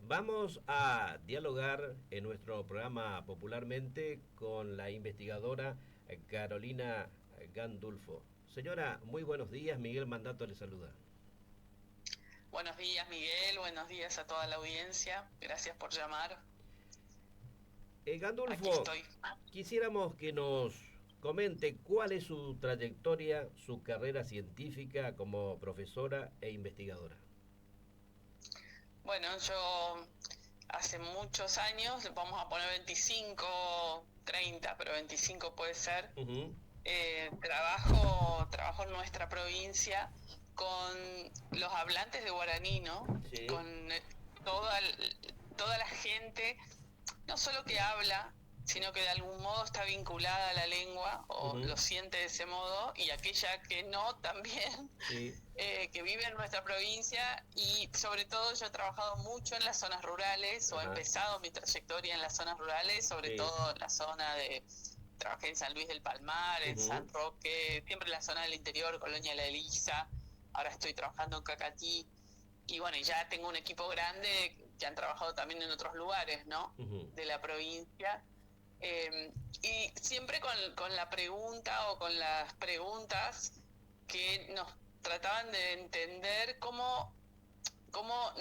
Vamos a dialogar en nuestro programa popularmente con la investigadora Carolina Gandulfo. Señora, muy buenos días. Miguel Mandato le saluda. Buenos días, Miguel. Buenos días a toda la audiencia. Gracias por llamar. Aquí Gandulfo, estoy. quisiéramos que nos comente cuál es su trayectoria, su carrera científica como profesora e investigadora. Bueno, yo hace muchos años, vamos a poner 25, 30, pero 25 puede ser, Ujú. trabajo en nuestra provincia con los hablantes de guaraní, ¿no? Sí. Con toda, toda la gente no solo que habla, sino que de algún modo está vinculada a la lengua o Ujú. lo siente de ese modo, y aquella que no también, Sí. que vive en nuestra provincia. Y sobre todo yo he trabajado mucho en las zonas rurales, o he Ajá. empezado mi trayectoria en las zonas rurales, sobre Sí. todo en la zona de... Trabajé en San Luis del Palmar, en Ujú. San Roque, siempre en la zona del interior, Colonia La Elisa. Ahora estoy trabajando en Cacatí, y bueno, ya tengo un equipo grande que han trabajado también en otros lugares, ¿no? Ujú. De la provincia. Eh, y siempre con la pregunta o con las preguntas que nos trataban de entender cómo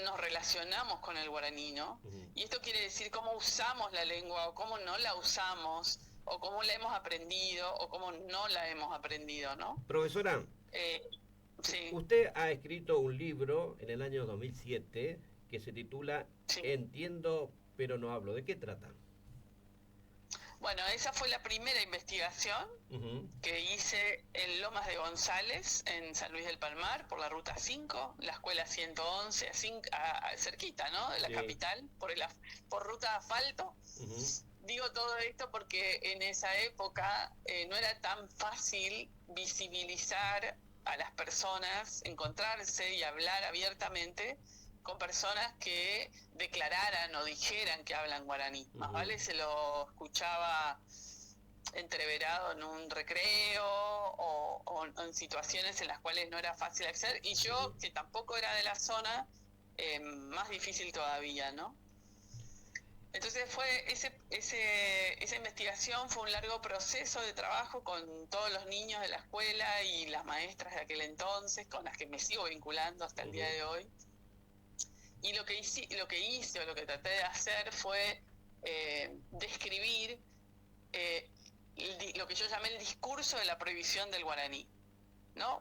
nos relacionamos con el guaraní, ¿no? Ujú. Y esto quiere decir cómo usamos la lengua o cómo no la usamos, o cómo la hemos aprendido o cómo no la hemos aprendido, ¿no? Profesora, Eh, sí, usted ha escrito un libro en el año 2007 que se titula sí. Entiendo pero no hablo. ¿De qué trata? Bueno, esa fue la primera investigación Ujú. que hice en Lomas de González, en San Luis del Palmar, por la ruta 5, la escuela 111, cerquita, ¿no? De la Sí. capital, por ruta de asfalto. Ujú. Digo todo esto porque en esa época no era tan fácil visibilizar a las personas, encontrarse y hablar abiertamente con personas que declararan o dijeran que hablan guaraní. Más Ujú. vale se lo escuchaba entreverado en un recreo o en situaciones en las cuales no era fácil acceder, y Ujú. yo, que tampoco era de la zona, más difícil todavía, ¿no? Entonces esa investigación fue un largo proceso de trabajo con todos los niños de la escuela y las maestras de aquel entonces, con las que me sigo vinculando hasta el día Ujú. de hoy. Y lo que traté de hacer fue describir eh, lo que yo llamé el discurso de la prohibición del guaraní, ¿no?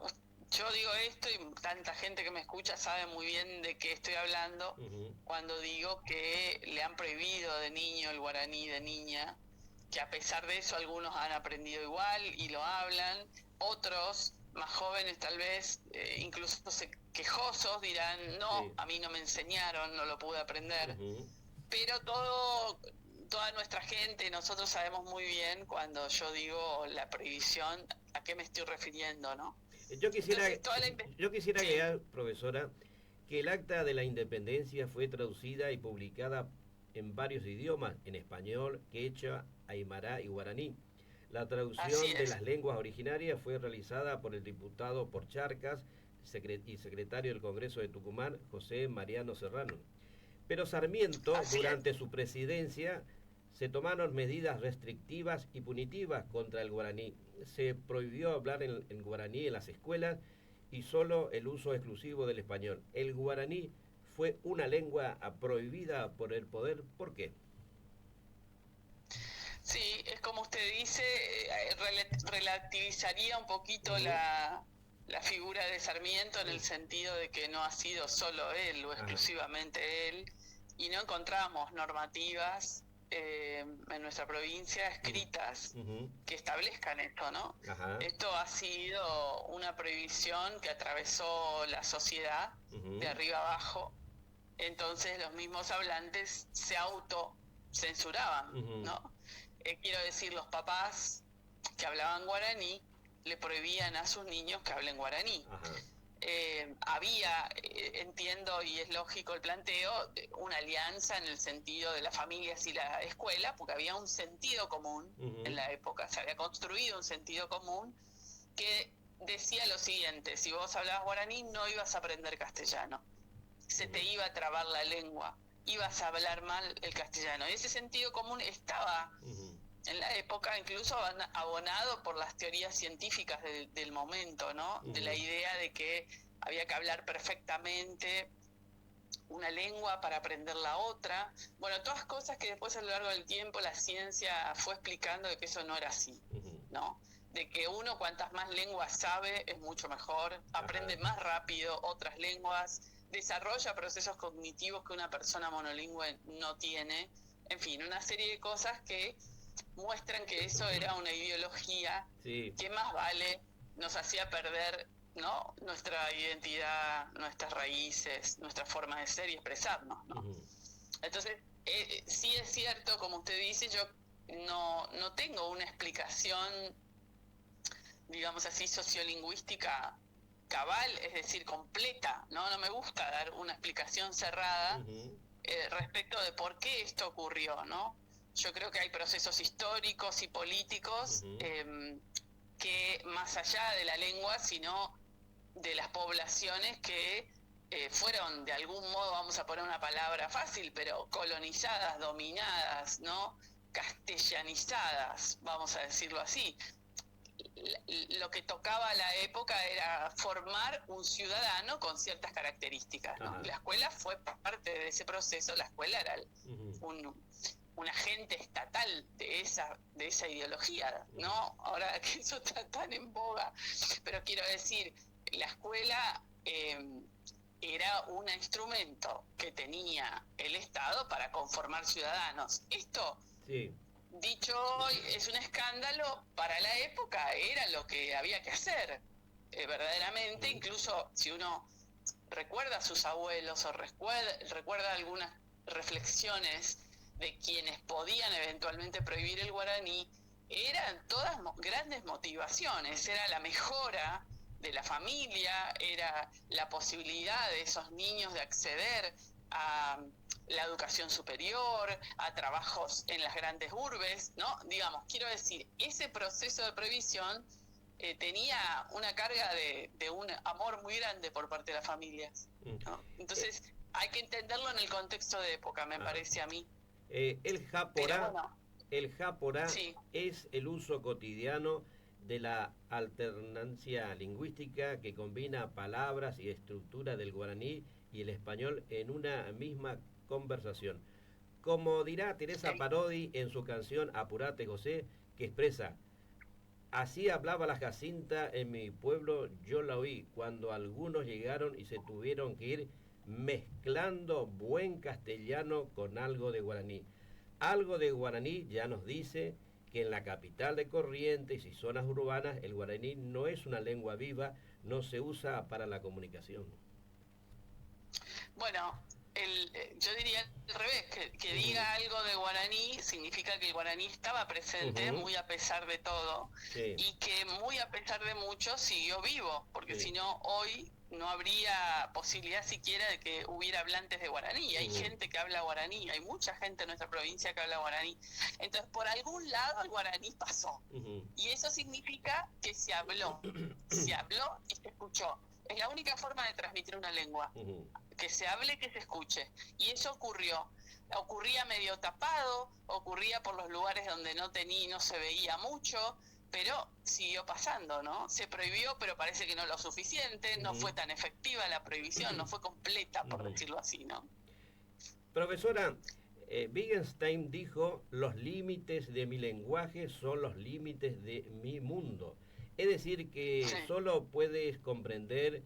Yo digo esto y tanta gente que me escucha sabe muy bien de qué estoy hablando Ujú. cuando digo que le han prohibido de niño el guaraní, de niña, que a pesar de eso algunos han aprendido igual y lo hablan, otros más jóvenes tal vez, incluso quejosos, dirán, no, Sí. a mí no me enseñaron, no lo pude aprender. Ujú. Pero toda nuestra gente, nosotros sabemos muy bien cuando yo digo la prohibición, a qué me estoy refiriendo, ¿no? Yo quisiera, Entonces, toda la investigación... yo quisiera Sí, agregar, profesora, que el acta de la independencia fue traducida y publicada en varios idiomas, en español, quechua, aymara y guaraní. La así traducción de es. las lenguas originarias fue realizada por el diputado por Charcas y secretario del Congreso de Tucumán, José Mariano Serrano. Pero Sarmiento, Así es. durante su presidencia, se tomaron medidas restrictivas y punitivas contra el guaraní. Se prohibió hablar en guaraní en las escuelas y solo el uso exclusivo del español. El guaraní fue una lengua prohibida por el poder. ¿Por qué? Sí, es como usted dice, relativizaría un poquito Ujú. la figura de Sarmiento, en el sentido de que no ha sido solo él o Ajá. exclusivamente él, y no encontramos normativas en nuestra provincia escritas Ujú. que establezcan esto, ¿no? Ajá. Esto ha sido una prohibición que atravesó la sociedad de Ujú. arriba abajo. Entonces los mismos hablantes se autocensuraban, Ujú. ¿no? Quiero decir, los papás que hablaban guaraní le prohibían a sus niños que hablen guaraní. Ajá. Había, entiendo y es lógico el planteo, una alianza en el sentido de las familias y la escuela, porque había un sentido común en Ujú. la época, se había construido un sentido común que decía lo siguiente: si vos hablabas guaraní no ibas a aprender castellano, se te Ujú. iba a trabar la lengua. ibas a hablar mal el castellano. Y ese sentido común estaba en la época incluso abonado por las teorías científicas del momento, ¿no? De la idea de que había que hablar perfectamente una lengua para aprender la otra. Bueno, todas cosas que después a lo largo del tiempo la ciencia fue explicando de que eso no era así, ¿no? De que uno cuantas más lenguas sabe es mucho mejor, aprende más rápido otras lenguas, desarrolla procesos cognitivos que una persona monolingüe no tiene. En fin, una serie de cosas que muestran que eso era una ideología que más vale nos hacía perder, ¿no?, nuestra identidad, nuestras raíces, nuestra forma de ser y expresarnos, ¿no? Entonces, sí es cierto, como usted dice, yo no tengo una explicación, digamos así, sociolingüística cabal, es decir, completa, ¿no? No me gusta dar una explicación cerrada respecto de por qué esto ocurrió, ¿no? Yo creo que hay procesos históricos y políticos que más allá de la lengua, sino de las poblaciones que fueron de algún modo, vamos a poner una palabra fácil, pero colonizadas, dominadas, ¿no? Castellanizadas, vamos a decirlo así. Lo que tocaba a la época era formar un ciudadano con ciertas características, ¿no? La escuela fue parte de ese proceso. La escuela era un agente estatal de esa ideología, ¿no? Ahora que eso está tan en boga, pero quiero decir, la escuela era un instrumento que tenía el Estado para conformar ciudadanos. Esto, dicho hoy, es un escándalo. Para la época era lo que había que hacer, verdaderamente. Incluso si uno recuerda a sus abuelos o recuerda algunas reflexiones de quienes podían eventualmente prohibir el guaraní, eran todas grandes motivaciones. Era la mejora de la familia, era la posibilidad de esos niños de acceder a la educación superior, a trabajos en las grandes urbes, ¿no? Digamos, quiero decir, ese proceso de prohibición tenía una carga de un amor muy grande por parte de las familias, ¿no? Entonces, hay que entenderlo en el contexto de época, me parece a mí. El jápora es el uso cotidiano de la alternancia lingüística que combina palabras y estructura del guaraní y el español en una misma conversación. Como dirá Teresa Parodi en su canción Apurate José, que expresa: así hablaba la Jacinta en mi pueblo, yo la oí, cuando algunos llegaron y se tuvieron que ir mezclando buen castellano con algo de guaraní. Algo de guaraní ya nos dice que en la capital de Corrientes y zonas urbanas el guaraní no es una lengua viva, no se usa para la comunicación. Bueno, yo diría al revés, que diga algo de guaraní significa que el guaraní estaba presente muy a pesar de todo, y que muy a pesar de mucho siguió vivo, porque si no hoy no habría posibilidad siquiera de que hubiera hablantes de guaraní. Hay gente que habla guaraní, hay mucha gente en nuestra provincia que habla guaraní. Entonces, por algún lado el guaraní pasó. Y eso significa que se habló y se escuchó. Es la única forma de transmitir una lengua. Que se hable, que se escuche. Y eso ocurrió. Ocurría medio tapado, ocurría por los lugares donde no se veía mucho, pero siguió pasando, ¿no? Se prohibió, pero parece que no lo suficiente, no fue tan efectiva la prohibición, no fue completa, por decirlo así, ¿no? Profesora, Wittgenstein dijo: los límites de mi lenguaje son los límites de mi mundo. Es decir, que solo puedes comprender,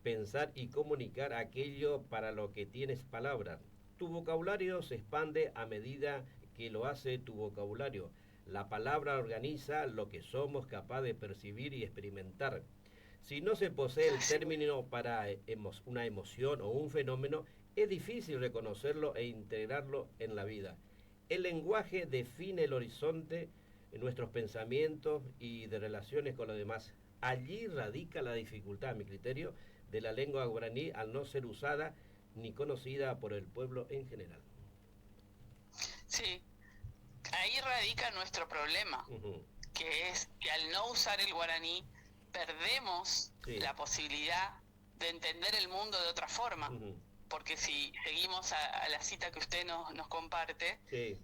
pensar y comunicar aquello para lo que tienes palabras. Tu vocabulario se expande a medida que lo hace tu vocabulario. La palabra organiza lo que somos capaces de percibir y experimentar. Si no se posee el término para una emoción o un fenómeno, es difícil reconocerlo e integrarlo en la vida. El lenguaje define el horizonte de nuestros pensamientos y de relaciones con los demás. Allí radica la dificultad, a mi criterio, de la lengua guaraní al no ser usada ni conocida por el pueblo en general. Sí. Ahí radica nuestro problema, que es que al no usar el guaraní perdemos la posibilidad de entender el mundo de otra forma. porque si seguimos a la cita que usted nos comparte, Sí.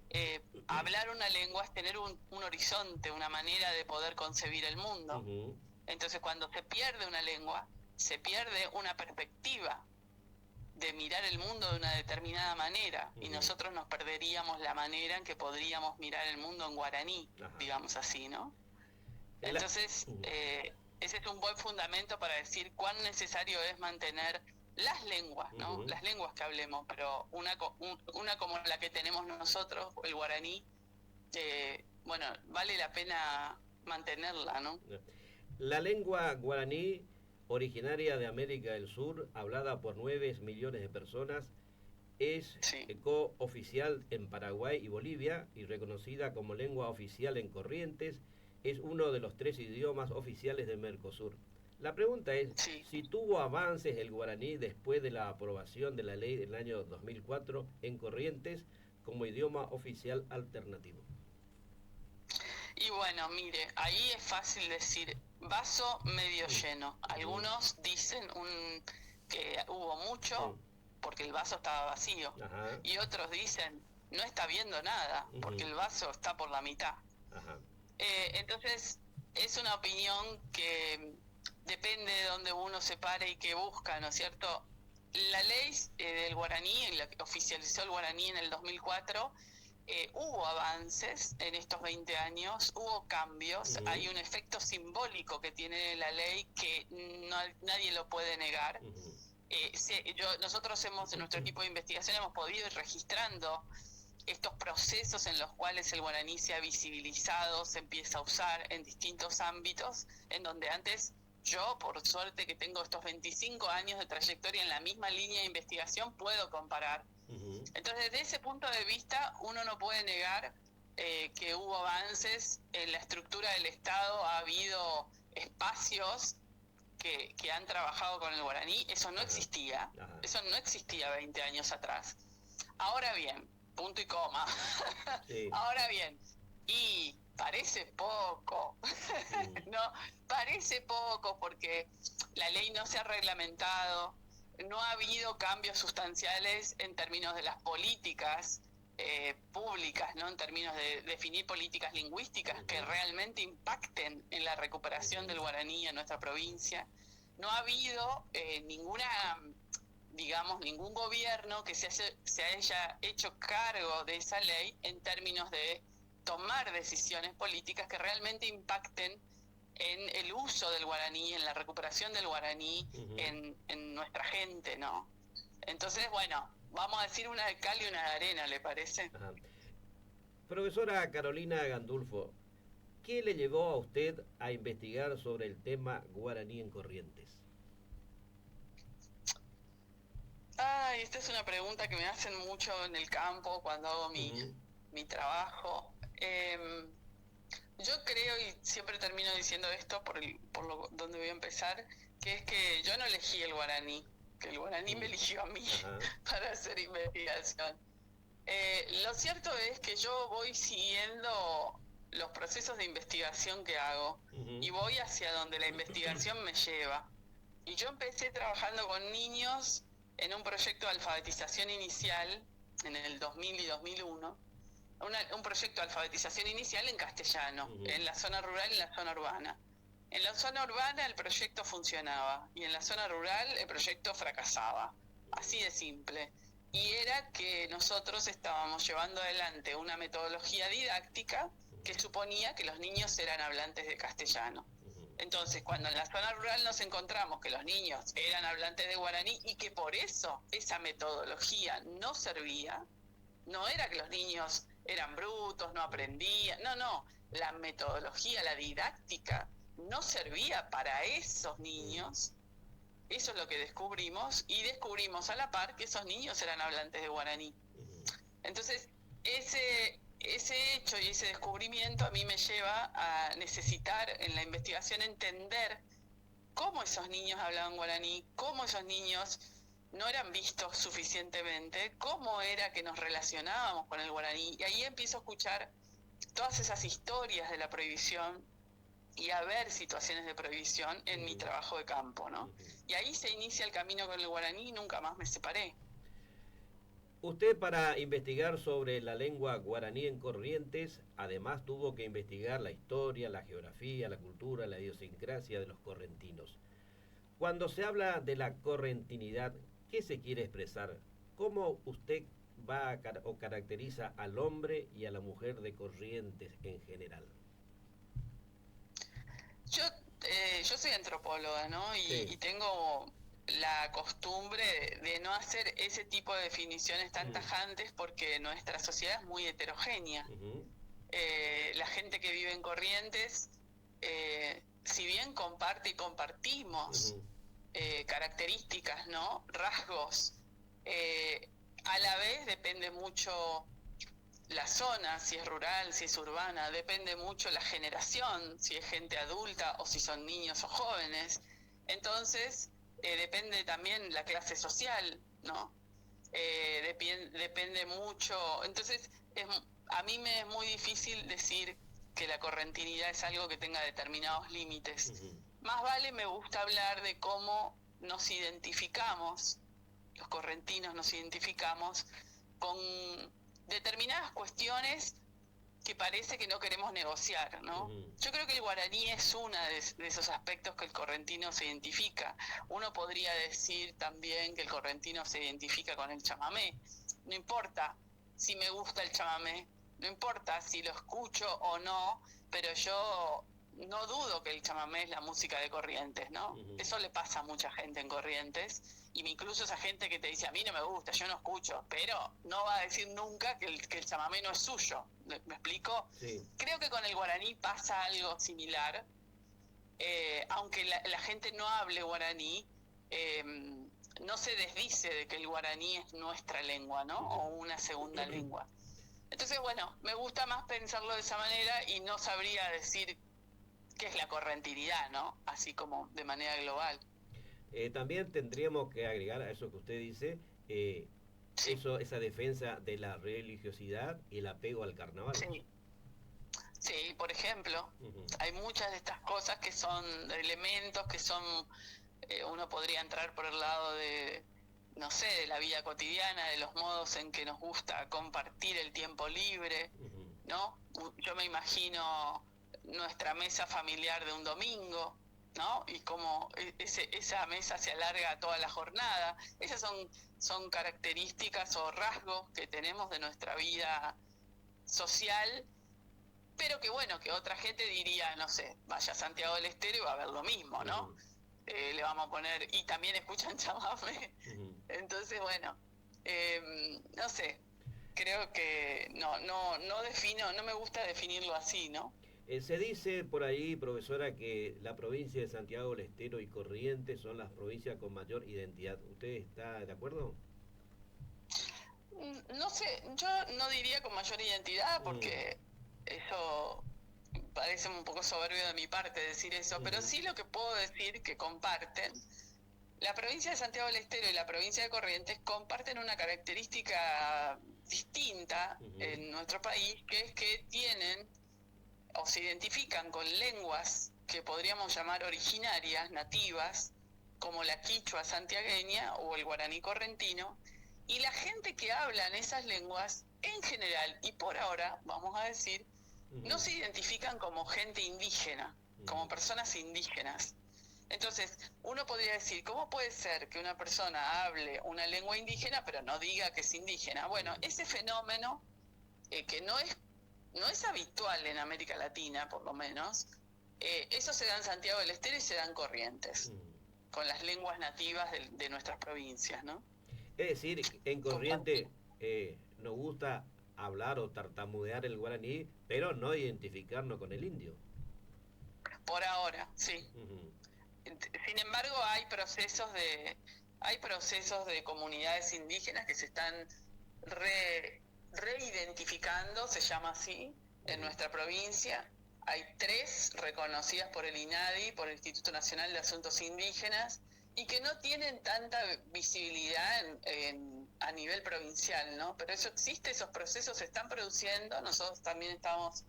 hablar una lengua es tener un horizonte, una manera de poder concebir el mundo. Ujú. Entonces, cuando se pierde una lengua, se pierde una perspectiva de mirar el mundo de una determinada manera, y nosotros nos perderíamos la manera en que podríamos mirar el mundo en guaraní, Ajá. digamos así, ¿no? En la- Entonces, ese es un buen fundamento para decir cuán necesario es mantener las lenguas, ¿no? Ujú. Las lenguas que hablemos, pero una como la que tenemos nosotros, el guaraní, bueno, vale la pena mantenerla, ¿no? La lengua guaraní, originaria de América del Sur, hablada por 9 millones de personas, es Sí. cooficial en Paraguay y Bolivia y reconocida como lengua oficial en Corrientes. Es uno de los 3 idiomas oficiales de Mercosur. La pregunta es, Sí. si tuvo avances el guaraní después de la aprobación de la ley del año 2004 en Corrientes como idioma oficial alternativo. Y bueno, mire, ahí es fácil decir vaso medio lleno. Algunos dicen que hubo mucho porque el vaso estaba vacío. Ajá. Y otros dicen no está viendo nada porque el vaso está por la mitad. Ajá. Entonces, es una opinión que depende de dónde uno se pare y qué busca, ¿no es cierto? La ley del guaraní, la que oficializó el guaraní en el 2004, hubo avances en estos 20 años, hubo cambios, hay un efecto simbólico que tiene la ley que nadie lo puede negar. Nosotros en nuestro equipo de investigación hemos podido ir registrando estos procesos en los cuales el guaraní se ha visibilizado, se empieza a usar en distintos ámbitos, en donde antes yo, por suerte que tengo estos 25 años de trayectoria en la misma línea de investigación, puedo comparar. Entonces, desde ese punto de vista, uno no puede negar que hubo avances en la estructura del Estado, ha habido espacios que han trabajado con el guaraní, eso no existía, eso no existía 20 años atrás. Ahora bien, punto y coma. Sí. Ahora bien, y parece poco, no, parece poco porque la ley no se ha reglamentado, no ha habido cambios sustanciales en términos de las políticas públicas, ¿no? En términos de definir políticas lingüísticas que realmente impacten en la recuperación del guaraní en nuestra provincia. No ha habido ningún gobierno que se haya hecho cargo de esa ley en términos de tomar decisiones políticas que realmente impacten en el uso del guaraní, en la recuperación del guaraní, en nuestra gente, ¿no? Entonces, bueno, vamos a decir una de cal y una de arena, ¿le parece? Ajá. Profesora Carolina Gandulfo, ¿qué le llevó a usted a investigar sobre el tema guaraní en Corrientes? Esta es una pregunta que me hacen mucho en el campo cuando hago mi trabajo. Yo creo, y siempre termino diciendo esto donde voy a empezar, que es que yo no elegí el guaraní, que el guaraní me eligió a mí para hacer investigación. Lo cierto es que yo voy siguiendo los procesos de investigación que hago y voy hacia donde la investigación me lleva. Y yo empecé trabajando con niños en un proyecto de alfabetización inicial en el 2000 y 2001, un proyecto de alfabetización inicial en castellano, en la zona rural y en la zona urbana. En la zona urbana el proyecto funcionaba y en la zona rural el proyecto fracasaba, así de simple. Y era que nosotros estábamos llevando adelante una metodología didáctica que suponía que los niños eran hablantes de castellano. Entonces, cuando en la zona rural nos encontramos que los niños eran hablantes de guaraní y que por eso esa metodología no servía, no era que los niños eran brutos, no aprendían, no, la metodología, la didáctica no servía para esos niños. Eso es lo que descubrimos, y descubrimos a la par que esos niños eran hablantes de guaraní. Entonces, ese hecho y ese descubrimiento a mí me lleva a necesitar en la investigación entender cómo esos niños hablaban guaraní, cómo esos niños no eran vistos suficientemente, cómo era que nos relacionábamos con el guaraní. Y ahí empiezo a escuchar todas esas historias de la prohibición y a ver situaciones de prohibición en mi trabajo de campo, ¿no? Y ahí se inicia el camino con el guaraní y nunca más me separé. Usted, para investigar sobre la lengua guaraní en Corrientes, además tuvo que investigar la historia, la geografía, la cultura, la idiosincrasia de los correntinos. Cuando se habla de la correntinidad, ¿qué se quiere expresar? ¿Cómo usted o caracteriza al hombre y a la mujer de Corrientes en general? Yo soy antropóloga, ¿no? Y tengo la costumbre de no hacer ese tipo de definiciones tan tajantes porque nuestra sociedad es muy heterogénea. La gente que vive en Corrientes, si bien comparte y compartimos características, ¿no? Rasgos, a la vez depende mucho la zona, si es rural, si es urbana, depende mucho la generación, si es gente adulta o si son niños o jóvenes. Entonces, depende también la clase social, ¿no? Depende mucho. Entonces, a mí me es muy difícil decir que la correntinidad es algo que tenga determinados límites. Más vale me gusta hablar de cómo nos identificamos, los correntinos nos identificamos con determinadas cuestiones que parece que no queremos negociar, ¿no? Yo creo que el guaraní es uno de esos aspectos que el correntino se identifica. Uno podría decir también que el correntino se identifica con el chamamé. No importa si me gusta el chamamé, no importa si lo escucho o no, pero yo no dudo que el chamamé es la música de Corrientes, ¿no? Eso le pasa a mucha gente en Corrientes, y incluso esa gente que te dice, a mí no me gusta, yo no escucho, pero no va a decir nunca que el chamamé no es suyo. ¿Me explico? Sí. Creo que con el guaraní pasa algo similar, aunque la gente no hable guaraní, no se desdice de que el guaraní es nuestra lengua, ¿no? O una segunda lengua. Entonces, bueno, me gusta más pensarlo de esa manera y no sabría decir qué es la correntinidad, ¿no? Así como de manera global. También tendríamos que agregar a eso que usted dice, Sí. esa defensa de la religiosidad y el apego al carnaval. Sí. Sí, por ejemplo, hay muchas de estas cosas que son elementos que son, uno podría entrar por el lado de, no sé, de la vida cotidiana, de los modos en que nos gusta compartir el tiempo libre, ¿no? Yo me imagino nuestra mesa familiar de un domingo, ¿no? Y cómo esa mesa se alarga toda la jornada. Esas son características o rasgos que tenemos de nuestra vida social, pero que bueno, que otra gente diría, no sé, vaya a Santiago del Estero y va a ver lo mismo, ¿no? Le vamos a poner, y también escuchan chamamé. Entonces, bueno, no sé, creo que no defino, no me gusta definirlo así, ¿no? Se dice por ahí, profesora, que la provincia de Santiago del Estero y Corrientes son las provincias con mayor identidad. ¿Usted está de acuerdo? No sé, yo no diría con mayor identidad porque eso parece un poco soberbio de mi parte decir eso, pero sí lo que puedo decir que comparten. La provincia de Santiago del Estero y la provincia de Corrientes comparten una característica distinta en nuestro país, que es que tienen o se identifican con lenguas que podríamos llamar originarias, nativas, como la quichua santiagueña o el guaraní correntino, y la gente que habla en esas lenguas, en general, y por ahora, vamos a decir, no se identifican como gente indígena, como personas indígenas. Entonces, uno podría decir, ¿cómo puede ser que una persona hable una lengua indígena pero no diga que es indígena? Bueno, ese fenómeno, que no es habitual en América Latina, por lo menos, eso se da en Santiago del Estero y se da en Corrientes, con las lenguas nativas de nuestras provincias, ¿no? Es decir, en Corrientes nos gusta hablar o tartamudear el guaraní, pero no identificarnos con el indio. Por ahora, sí. Sin embargo, hay procesos de comunidades indígenas que se están reidentificando, se llama así, en nuestra provincia. Hay 3 reconocidas por el INADI, por el Instituto Nacional de Asuntos Indígenas, y que no tienen tanta visibilidad a nivel provincial, ¿no? Pero eso existe, esos procesos se están produciendo. Nosotros también estamos,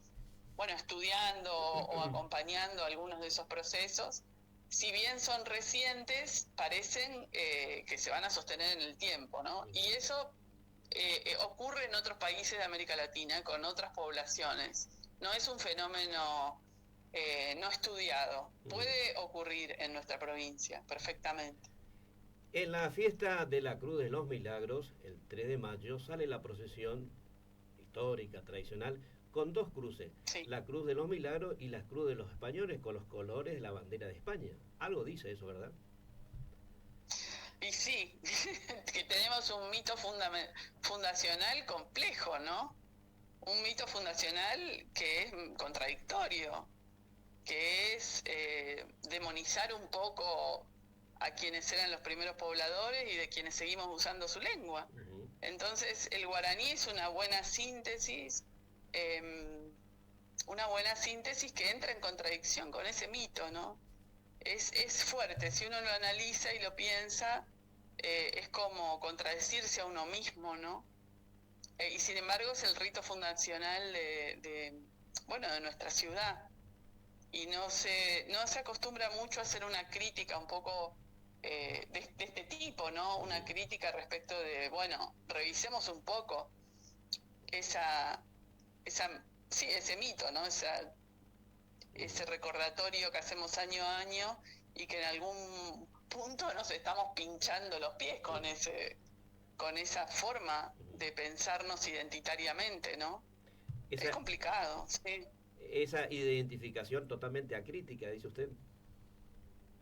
bueno, estudiando o acompañando algunos de esos procesos. Si bien son recientes, parecen que se van a sostener en el tiempo, ¿no? Y eso ocurre en otros países de América Latina con otras poblaciones. No es un fenómeno no estudiado. Puede ocurrir en nuestra provincia perfectamente. En la fiesta de la Cruz de los Milagros, el 3 de mayo, sale la procesión histórica, tradicional, con dos cruces, Sí. la Cruz de los Milagros y la Cruz de los Españoles con los colores de la bandera de España. Algo dice eso, ¿verdad? Y sí, que tenemos un mito fundacional complejo, ¿no? Un mito fundacional que es contradictorio, que es demonizar un poco a quienes eran los primeros pobladores y de quienes seguimos usando su lengua. Uh-huh. Entonces, el guaraní es una buena síntesis que entra en contradicción con ese mito, ¿no? Es fuerte, si uno lo analiza y lo piensa, es como contradecirse a uno mismo, ¿no? Y sin embargo es el rito fundacional de nuestra ciudad. Y no se acostumbra mucho a hacer una crítica un poco de este tipo, ¿no? Una crítica respecto de, revisemos un poco ese mito, ¿no? Ese recordatorio que hacemos año a año y que en algún punto nos estamos pinchando los pies con esa forma de pensarnos identitariamente, ¿no? Es complicado, sí. Esa identificación totalmente acrítica, dice usted.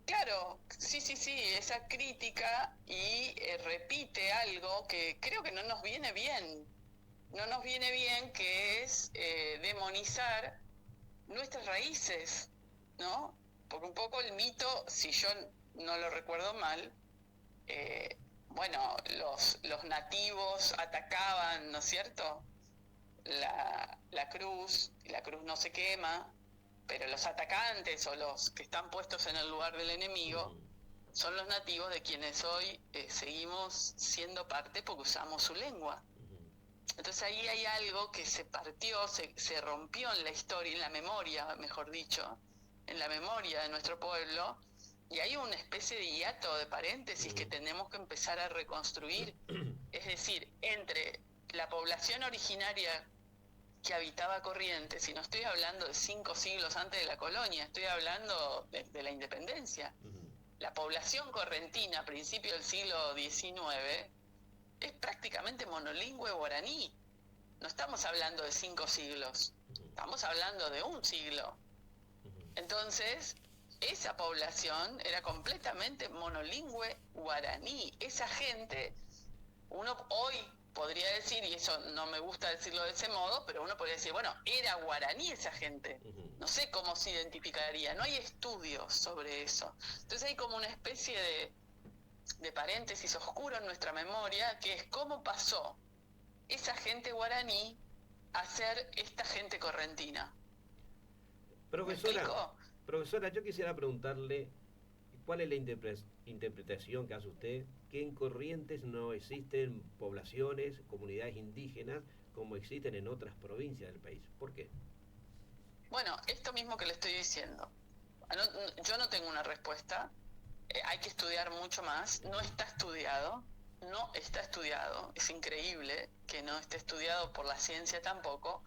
Claro, sí, esa crítica y repite algo que creo que no nos viene bien. No nos viene bien, que es demonizar nuestras raíces, ¿no? Porque un poco el mito, si yo no lo recuerdo mal, los nativos atacaban, ¿no es cierto?, la cruz, y la cruz no se quema, pero los atacantes o los que están puestos en el lugar del enemigo son los nativos, de quienes hoy seguimos siendo parte porque usamos su lengua. Entonces ahí hay algo que se partió, se rompió en la historia, en la memoria, mejor dicho, en la memoria de nuestro pueblo, y hay una especie de hiato, de paréntesis que tenemos que empezar a reconstruir. Es decir, entre la población originaria que habitaba Corrientes, y no estoy hablando de 5 siglos antes de la colonia, estoy hablando de la independencia. La población correntina a principios del siglo XIX es prácticamente monolingüe guaraní. No estamos hablando de 5 siglos, estamos hablando de 1 siglo. Entonces, esa población era completamente monolingüe guaraní. Esa gente, uno hoy podría decir, y eso no me gusta decirlo de ese modo, pero uno podría decir, era guaraní esa gente. No sé cómo se identificaría, no hay estudios sobre eso. Entonces hay como una especie de paréntesis oscuro en nuestra memoria, que es cómo pasó esa gente guaraní a ser esta gente correntina. Profesora, yo quisiera preguntarle cuál es la interpretación que hace usted, que en Corrientes no existen poblaciones, comunidades indígenas como existen en otras provincias del país. ¿Por qué? Bueno, esto mismo que le estoy diciendo. Yo no tengo una respuesta. Hay que estudiar mucho más. No está estudiado. Es increíble que no esté estudiado por la ciencia tampoco.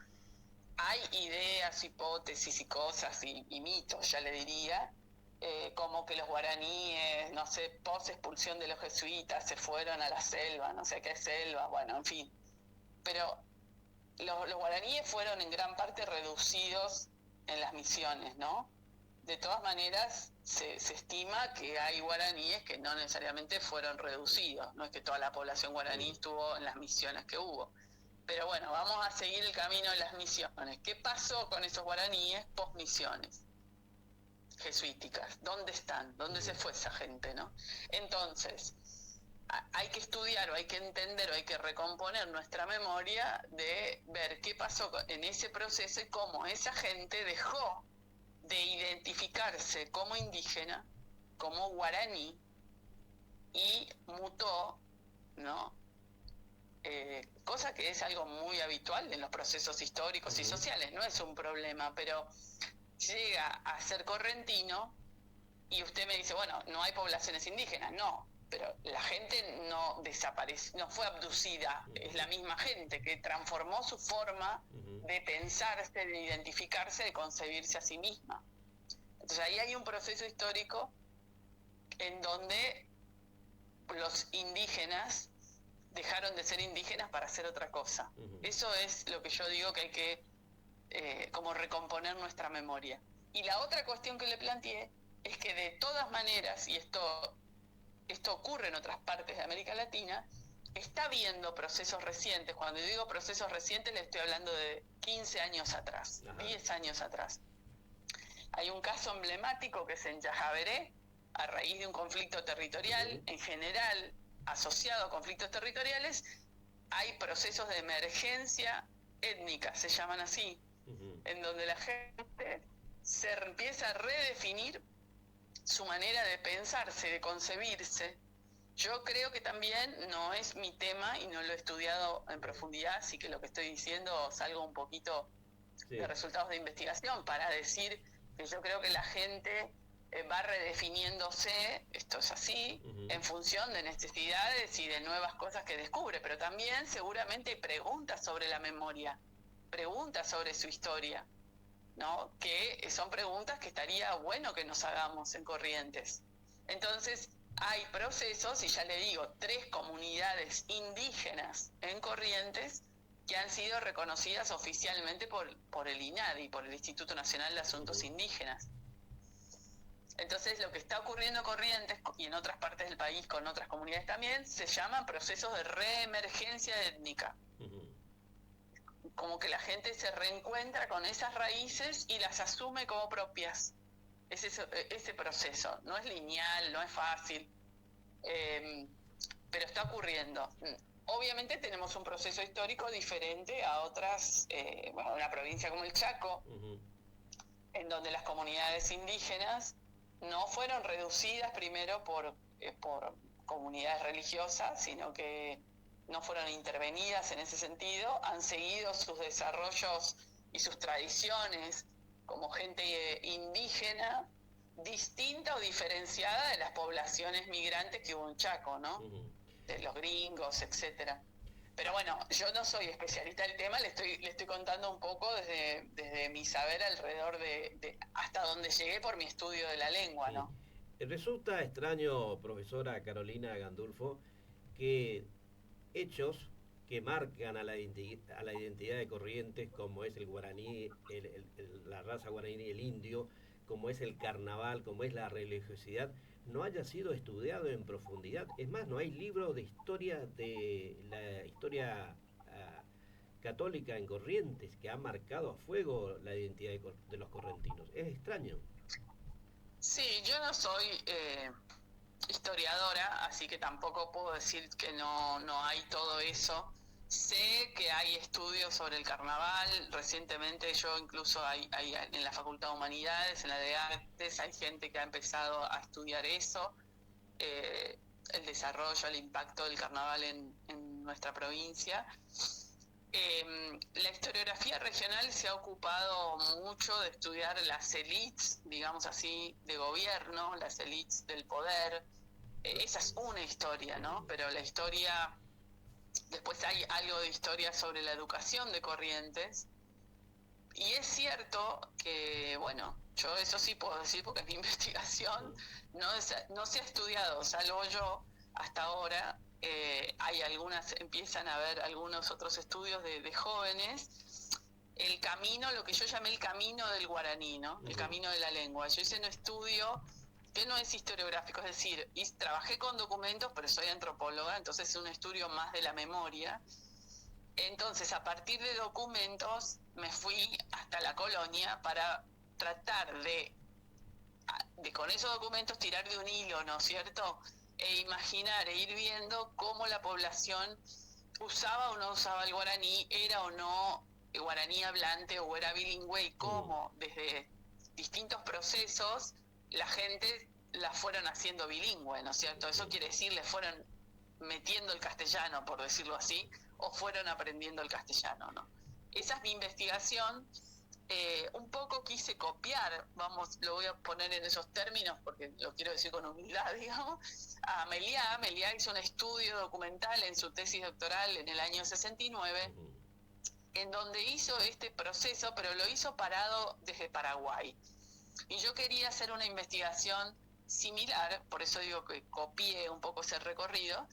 Hay ideas, hipótesis y cosas y mitos, ya le diría, como que los guaraníes, no sé, post expulsión de los jesuitas se fueron a la selva, no sé qué selva, en fin. Pero los guaraníes fueron en gran parte reducidos en las misiones, ¿no? De todas maneras, se estima que hay guaraníes que no necesariamente fueron reducidos, no es que toda la población guaraní estuvo en las misiones que hubo. Pero vamos a seguir el camino de las misiones. ¿Qué pasó con esos guaraníes post-misiones jesuíticas? ¿Dónde están? ¿Dónde se fue esa gente, no? Entonces, hay que estudiar o hay que entender o hay que recomponer nuestra memoria de ver qué pasó en ese proceso y cómo esa gente dejó de identificarse como indígena, como guaraní, y mutó, ¿no? Cosa que es algo muy habitual en los procesos históricos y sociales, no es un problema, pero llega a ser correntino y usted me dice, no hay poblaciones indígenas, no, pero la gente no desapareció, no fue abducida, es la misma gente que transformó su forma de pensarse, de identificarse, de concebirse a sí misma. Entonces ahí hay un proceso histórico en donde los indígenas dejaron de ser indígenas para hacer otra cosa. Eso es lo que yo digo que hay que como recomponer nuestra memoria. Y la otra cuestión que le planteé es que de todas maneras, y esto ocurre en otras partes de América Latina, está habiendo procesos recientes. Cuando digo procesos recientes, le estoy hablando de 15 años atrás, 10 años atrás. Hay un caso emblemático que es en Yajaveré, a raíz de un conflicto territorial, en general asociado a conflictos territoriales, hay procesos de emergencia étnica, se llaman así, en donde la gente se empieza a redefinir su manera de pensarse, de concebirse. Yo creo que también no es mi tema y no lo he estudiado en profundidad, así que lo que estoy diciendo salgo un poquito de resultados de investigación para decir que yo creo que la gente va redefiniéndose, esto es así, en función de necesidades y de nuevas cosas que descubre, pero también seguramente hay preguntas sobre la memoria, preguntas sobre su historia, ¿no? Que son preguntas que estaría bueno que nos hagamos en Corrientes. Entonces, hay procesos, y ya le digo, 3 comunidades indígenas en Corrientes que han sido reconocidas oficialmente por el INADI, por el Instituto Nacional de Asuntos Indígenas. Entonces, lo que está ocurriendo en Corrientes y en otras partes del país con otras comunidades también, se llaman procesos de reemergencia étnica. Como que la gente se reencuentra con esas raíces y las asume como propias. Es ese proceso. No es lineal, no es fácil, pero está ocurriendo. Obviamente tenemos un proceso histórico diferente a otras, una provincia como el Chaco, en donde las comunidades indígenas no fueron reducidas primero por comunidades religiosas, sino que no fueron intervenidas en ese sentido, han seguido sus desarrollos y sus tradiciones como gente indígena, distinta o diferenciada de las poblaciones migrantes que hubo en Chaco, ¿no? De los gringos, etcétera. Pero bueno, yo no soy especialista del tema, le estoy contando un poco desde mi saber alrededor de hasta donde llegué por mi estudio de la lengua, ¿no? Resulta extraño, profesora Carolina Gandulfo, que hechos que marcan a la identidad de Corrientes, como es el guaraní, la raza guaraní, el indio, como es el carnaval, como es la religiosidad, no haya sido estudiado en profundidad. Es más, no hay libro de la historia católica en Corrientes que ha marcado a fuego la identidad de los correntinos. Es extraño. Sí, yo no soy historiadora, así que tampoco puedo decir que no hay todo eso. Sé que hay estudios sobre el carnaval. Recientemente yo incluso hay en la Facultad de Humanidades, en la de Artes, hay gente que ha empezado a estudiar eso, el desarrollo, el impacto del carnaval en nuestra provincia. La historiografía regional se ha ocupado mucho de estudiar las élites, digamos así, de gobierno, las élites del poder. Esa es una historia, ¿no? Pero la historia... Después hay algo de historia sobre la educación de Corrientes. Y es cierto que, bueno, yo eso sí puedo decir porque en mi investigación no se ha estudiado, salvo yo, hasta ahora. Empiezan a haber algunos otros estudios de jóvenes. El camino, lo que yo llamé el camino del guaraní, ¿no? El camino de la lengua. Yo hice un estudio que no es historiográfico, es decir, trabajé con documentos, pero soy antropóloga, entonces es un estudio más de la memoria. Entonces, a partir de documentos, me fui hasta la colonia para tratar de con esos documentos tirar de un hilo, ¿no es cierto?, e imaginar e ir viendo cómo la población usaba o no usaba el guaraní, era o no guaraní hablante o era bilingüe, y cómo desde distintos procesos la gente la fueron haciendo bilingüe, ¿no es cierto? Eso quiere decir, le fueron metiendo el castellano, por decirlo así, o fueron aprendiendo el castellano, ¿no? Esa es mi investigación, un poco quise copiar, vamos, lo voy a poner en esos términos porque lo quiero decir con humildad, digamos, a Meliá. Meliá hizo un estudio documental en su tesis doctoral en el año 69, en donde hizo este proceso, pero lo hizo parado desde Paraguay. Y yo quería hacer una investigación similar, por eso digo que copié un poco ese recorrido,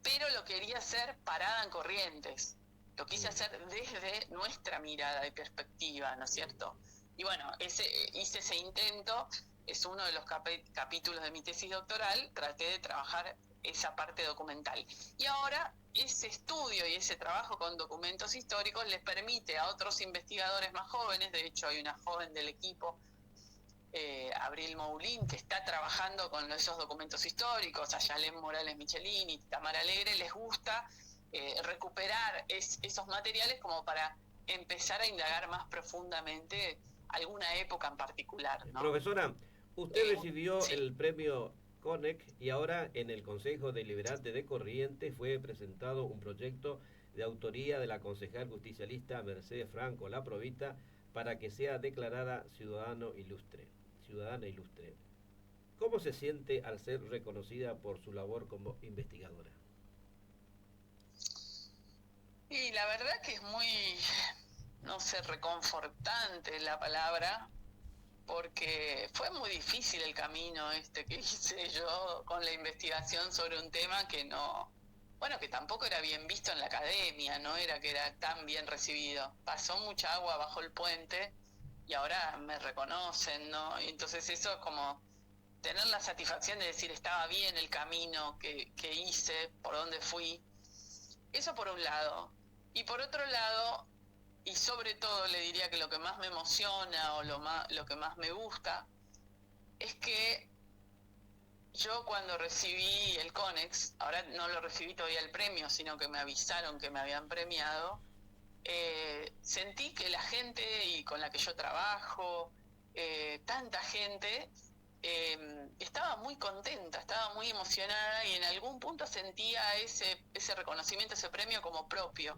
pero lo quería hacer parada en Corrientes. Lo quise hacer desde nuestra mirada y perspectiva, ¿no es cierto? Y bueno, hice ese intento, es uno de los capítulos de mi tesis doctoral, traté de trabajar esa parte documental. Y ahora ese estudio y ese trabajo con documentos históricos les permite a otros investigadores más jóvenes, de hecho hay una joven del equipo, Abril Moulin, que está trabajando con esos documentos históricos, a Yalén Morales Michelini, Tamara Alegre, les gusta recuperar esos materiales como para empezar a indagar más profundamente alguna época en particular, ¿no? Profesora, usted recibió sí. el premio CONEC y ahora en el Consejo Deliberante de Corrientes fue presentado un proyecto de autoría de la concejal justicialista Mercedes Franco La Provita para que sea declarada ciudadana ilustre. ¿Cómo se siente al ser reconocida por su labor como investigadora? Y la verdad que es muy, no sé, reconfortante la palabra, porque fue muy difícil el camino que hice yo con la investigación sobre un tema que no, bueno, que tampoco era bien visto en la academia, no era que era tan bien recibido. Pasó mucha agua bajo el puente y ahora me reconocen, ¿no? Y entonces eso es como tener la satisfacción de decir estaba bien el camino que hice, por donde fui. Eso por un lado. Y por otro lado, y sobre todo le diría que lo que más me emociona o lo que más me gusta, es que yo cuando recibí el CONEX, ahora no lo recibí todavía el premio, sino que me avisaron que me habían premiado, sentí que la gente y con la que yo trabajo, tanta gente, estaba muy contenta, estaba muy emocionada y en algún punto sentía ese reconocimiento, ese premio como propio.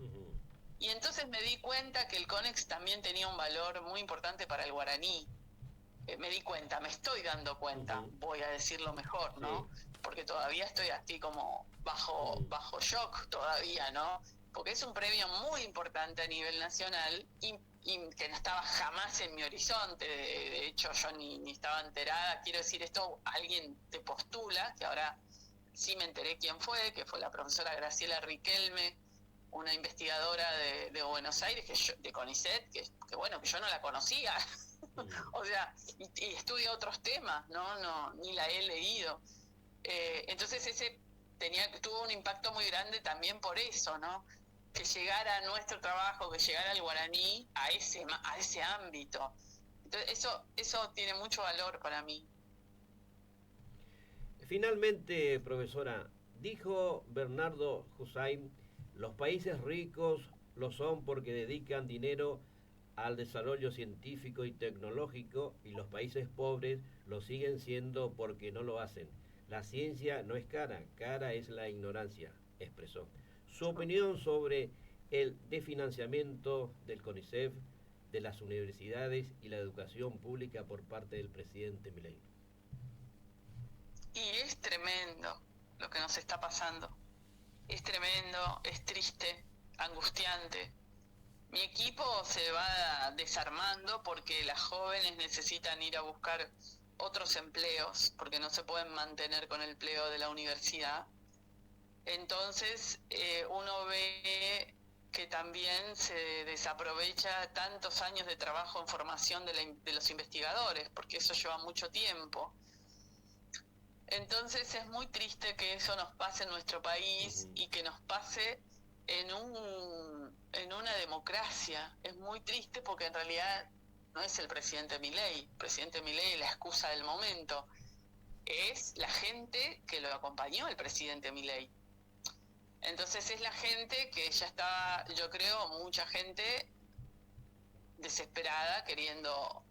Y entonces me di cuenta que el CONEX también tenía un valor muy importante para el guaraní. Me di cuenta, me estoy dando cuenta, voy a decirlo mejor, ¿no? Sí. Porque todavía estoy así como bajo shock todavía, ¿no? Porque es un premio muy importante a nivel nacional y que no estaba jamás en mi horizonte, de hecho yo ni estaba enterada. Quiero decir, esto alguien te postula, que ahora sí me enteré quién fue, que fue la profesora Graciela Riquelme, una investigadora de Buenos Aires, de CONICET, que bueno, que yo no la conocía. O sea, y estudia otros temas, no ni la he leído. Entonces tuvo un impacto muy grande también por eso, ¿no? Que llegara nuestro trabajo, que llegara el guaraní a ese ámbito. Entonces eso tiene mucho valor para mí. Finalmente, profesora, dijo Bernardo Hussein, los países ricos lo son porque dedican dinero al desarrollo científico y tecnológico y los países pobres lo siguen siendo porque no lo hacen. La ciencia no es cara, cara es la ignorancia, expresó. Su opinión sobre el desfinanciamiento del CONICET, de las universidades y la educación pública por parte del presidente Milei. Y es tremendo lo que nos está pasando. Es tremendo, es triste, angustiante. Mi equipo se va desarmando porque las jóvenes necesitan ir a buscar otros empleos, porque no se pueden mantener con el empleo de la universidad. Entonces uno ve que también se desaprovecha tantos años de trabajo en formación de los investigadores, porque eso lleva mucho tiempo. Entonces es muy triste que eso nos pase en nuestro país y que nos pase en una democracia. Es muy triste porque en realidad no es el presidente Milei. El presidente Milei es la excusa del momento. Es la gente que lo acompañó al presidente Milei. Entonces es la gente que ya está, yo creo, mucha gente desesperada, queriendo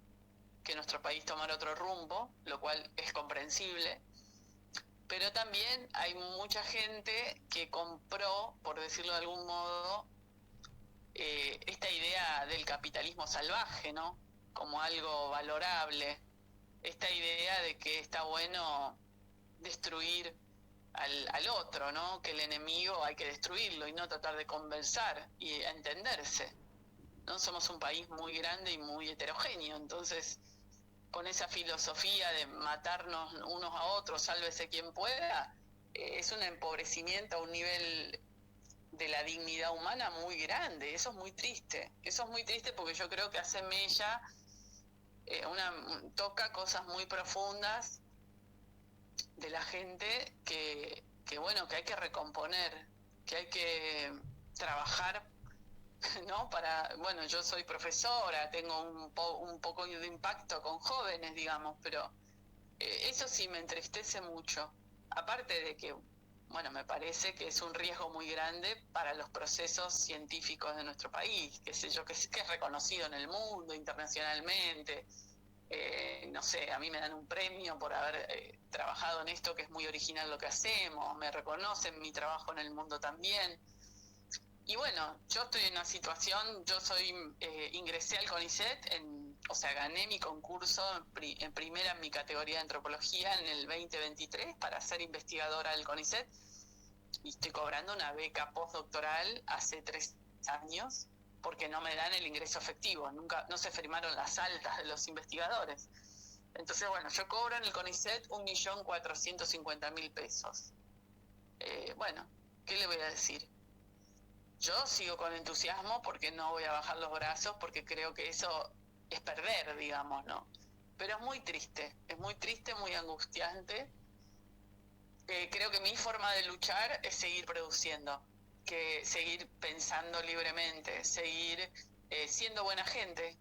que nuestro país tomara otro rumbo, lo cual es comprensible. Pero también hay mucha gente que compró, por decirlo de algún modo, esta idea del capitalismo salvaje, ¿no? como algo valorable, esta idea de que está bueno destruir al otro, ¿no? Que el enemigo hay que destruirlo y no tratar de conversar y entenderse, ¿no? Somos un país muy grande y muy heterogéneo, entonces con esa filosofía de matarnos unos a otros, sálvese quien pueda, es un empobrecimiento a un nivel de la dignidad humana muy grande. Eso es muy triste. Eso es muy triste porque yo creo que hace mella, toca cosas muy profundas de la gente bueno, que hay que recomponer, que hay que trabajar, ¿no? Bueno, yo soy profesora, tengo un poco de impacto con jóvenes, digamos, pero eso sí me entristece mucho. Aparte de que, bueno, me parece que es un riesgo muy grande para los procesos científicos de nuestro país, qué sé yo, que es reconocido en el mundo, internacionalmente. No sé, a mí me dan un premio por haber trabajado en esto, que es muy original lo que hacemos, me reconocen mi trabajo en el mundo también. Y bueno, yo estoy en una situación, ingresé al CONICET, o sea, gané mi concurso en primera en mi categoría de antropología en el 2023 para ser investigadora del CONICET, y estoy cobrando una beca postdoctoral hace 3 años porque no me dan el ingreso efectivo, no se firmaron las altas de los investigadores. Entonces, bueno, yo cobro en el CONICET 1.450.000 pesos. Bueno, ¿qué le voy a decir? Yo sigo con entusiasmo porque no voy a bajar los brazos, porque creo que eso es perder, digamos, ¿no? Pero es muy triste, muy angustiante. Creo que mi forma de luchar es seguir produciendo, que seguir pensando libremente, seguir siendo buena gente.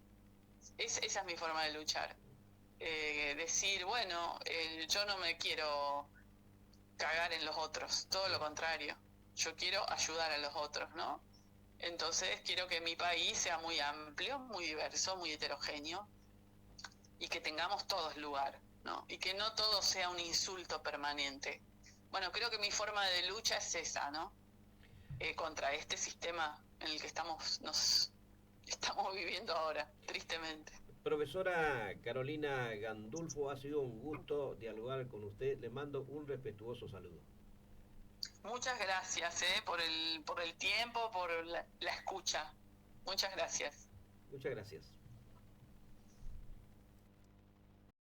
Esa es mi forma de luchar. Decir, bueno, yo no me quiero cagar en los otros, todo lo contrario. Yo quiero ayudar a los otros, ¿no? Entonces quiero que mi país sea muy amplio, muy diverso, muy heterogéneo, y que tengamos todos lugar, ¿no? Y que no todo sea un insulto permanente. Bueno, creo que mi forma de lucha es esa, ¿no? Contra este sistema en el que nos estamos viviendo ahora, tristemente. Profesora Carolina Gandulfo, ha sido un gusto dialogar con usted. Le mando un respetuoso saludo. Muchas gracias por el tiempo, por la escucha. Muchas gracias. Muchas gracias.